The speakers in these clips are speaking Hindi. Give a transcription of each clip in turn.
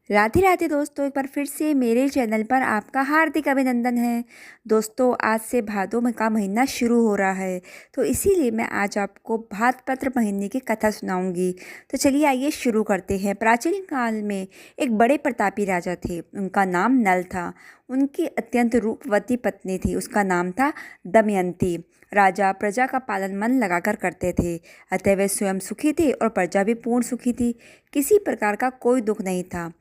राधे राधे दोस्तों, एक बार फिर से मेरे चैनल पर आपका हार्दिक अभिनंदन है। दोस्तों, आज से भादों में का महीना शुरू हो रहा है, तो इसीलिए मैं आज आपको भाद्रपद महीने की कथा सुनाऊंगी। तो चलिए आइए शुरू करते हैं। प्राचीन काल में एक बड़े प्रतापी राजा थे। उनका नाम नल था। उनकी अत्यंत रूपवती पत्नी थी, उसका नाम था दमयंती। राजा प्रजा का पालन मन लगाकर करते थे, अतः वे स्वयं सुखी थे और प्रजा भी पूर्ण सुखी थी। किसी प्रकार का कोई दुख नहीं था।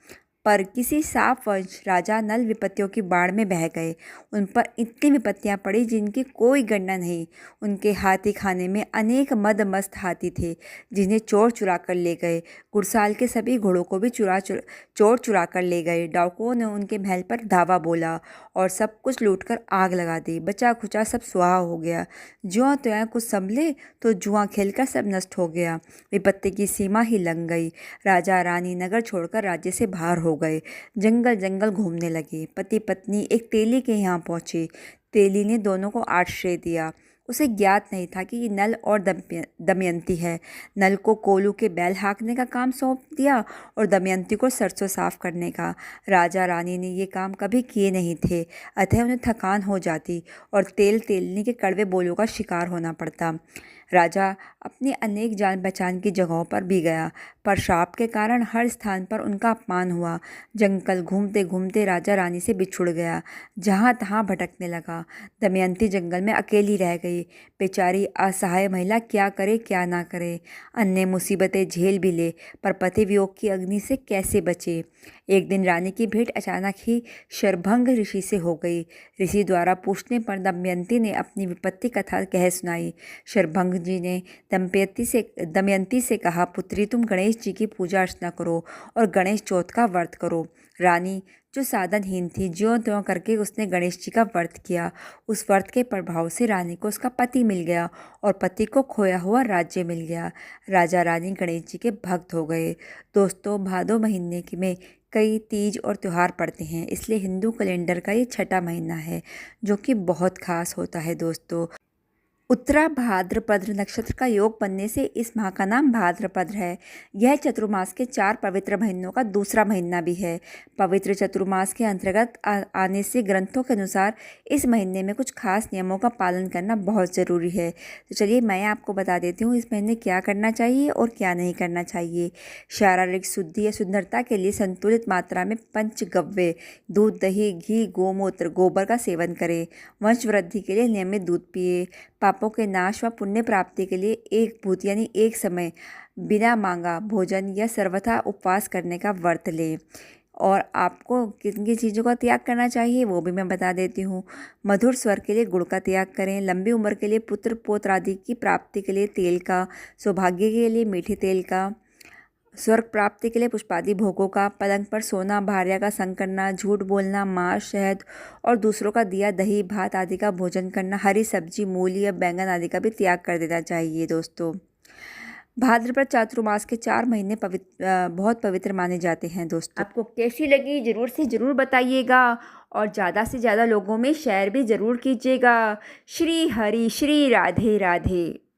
पर किसी शापवश राजा नल विपत्तियों की बाढ़ में बह गए। उन पर इतनी विपत्तियां पड़ी जिनकी कोई गणना नहीं। उनके हाथी खाने में अनेक मदमस्त हाथी थे, जिन्हें चोर चुरा कर ले गए। गुरसाल के सभी घोड़ों को भी चोर चुरा कर ले गए। डाकुओं ने उनके महल पर धावा बोला और सब कुछ लूटकर आग लगा दी। बचा खुचा सब सुहा हो गया। ज्यों त्यों कुछ संभले तो जुआ खेलकर सब नष्ट हो गया। विपत्ति की सीमा ही लंघ गई। राजा रानी नगर छोड़कर राज्य से बाहर हो गए। जंगल जंगल घूमने लगे। पति पत्नी एक तेली के यहाँ पहुंचे। तेली ने दोनों को आश्रय दिया। उसे ज्ञात नहीं था कि ये नल और दमयंती है। नल को कोलू के बैल हाँकने का काम सौंप दिया और दमयंती को सरसों साफ करने का। राजा रानी ने ये काम कभी किए नहीं थे, अतः उन्हें थकान हो जाती और तेलनी के कड़वे बोलों का शिकार होना पड़ता। राजा अपनी अनेक जान पहचान की जगहों पर भी गया, पर श्राप के कारण हर स्थान पर उनका अपमान हुआ। जंगल घूमते घूमते राजा रानी से बिछुड़ गया, जहाँ तहाँ भटकने लगा। दमयंती जंगल में अकेली रह गई। बेचारी असहाय महिला क्या करे क्या ना करे। अन्य मुसीबतें झेल भी ले, पर पति वियोग की अग्नि से कैसे बचे। एक दिन रानी की भेंट अचानक ही शरभंग ऋषि से हो गई। ऋषि द्वारा पूछने पर दमयंती ने अपनी विपत्ति कथा कह सुनाई। शरभंग जी ने दमयंती से कहा, पुत्री तुम गणेश जी की पूजा अर्चना करो और गणेश चौथ का व्रत करो। रानी जो साधनहीन थी, ज्यों त्यों करके उसने गणेश जी का व्रत किया। उस व्रत के प्रभाव से रानी को उसका पति मिल गया और पति को खोया हुआ राज्य मिल गया। राजा रानी गणेश जी के भक्त हो गए। दोस्तों, भादो महीने में कई तीज और त्यौहार पड़ते हैं, इसलिए हिंदू कैलेंडर का ये छठा महीना है, जो कि बहुत खास होता है। दोस्तों, उत्तरा भाद्रपद नक्षत्र का योग बनने से इस माह का नाम भाद्रपद है। यह चतुर्मास के 4 पवित्र महीनों का दूसरा महीना भी है। पवित्र चतुर्मास के अंतर्गत आने से ग्रंथों के अनुसार इस महीने में कुछ खास नियमों का पालन करना बहुत ज़रूरी है। तो चलिए मैं आपको बता देती हूँ इस महीने क्या करना चाहिए और क्या नहीं करना चाहिए। शारीरिक शुद्धि या सुंदरता के लिए संतुलित मात्रा में पंचगव्य दूध, दही, घी, गोमूत्र, गोबर का सेवन करें। वंश वृद्धि के लिए नियमित दूध पिए। पापों के नाश व पुण्य प्राप्ति के लिए एक भूत यानी एक समय बिना मांगा भोजन या सर्वथा उपवास करने का व्रत लें। और आपको किन किन चीज़ों का त्याग करना चाहिए वो भी मैं बता देती हूँ। मधुर स्वर के लिए गुड़ का त्याग करें। लंबी उम्र के लिए पुत्र पौत्र आदि की प्राप्ति के लिए तेल का। सौभाग्य के लिए मीठे तेल का। स्वर्ग प्राप्ति के लिए पुष्पादि भोगों का। पलंग पर सोना, भार्या का संग करना, झूठ बोलना, मांस, शहद और दूसरों का दिया दही भात आदि का भोजन करना। हरी सब्जी, मूली या बैंगन आदि का भी त्याग कर देना चाहिए। दोस्तों, भाद्रपद चातुर्मास के 4 महीने बहुत पवित्र माने जाते हैं। दोस्तों, आपको कैसी लगी ज़रूर से ज़रूर बताइएगा और ज़्यादा से ज़्यादा लोगों में शेयर भी ज़रूर कीजिएगा। श्री हरि, श्री राधे राधे।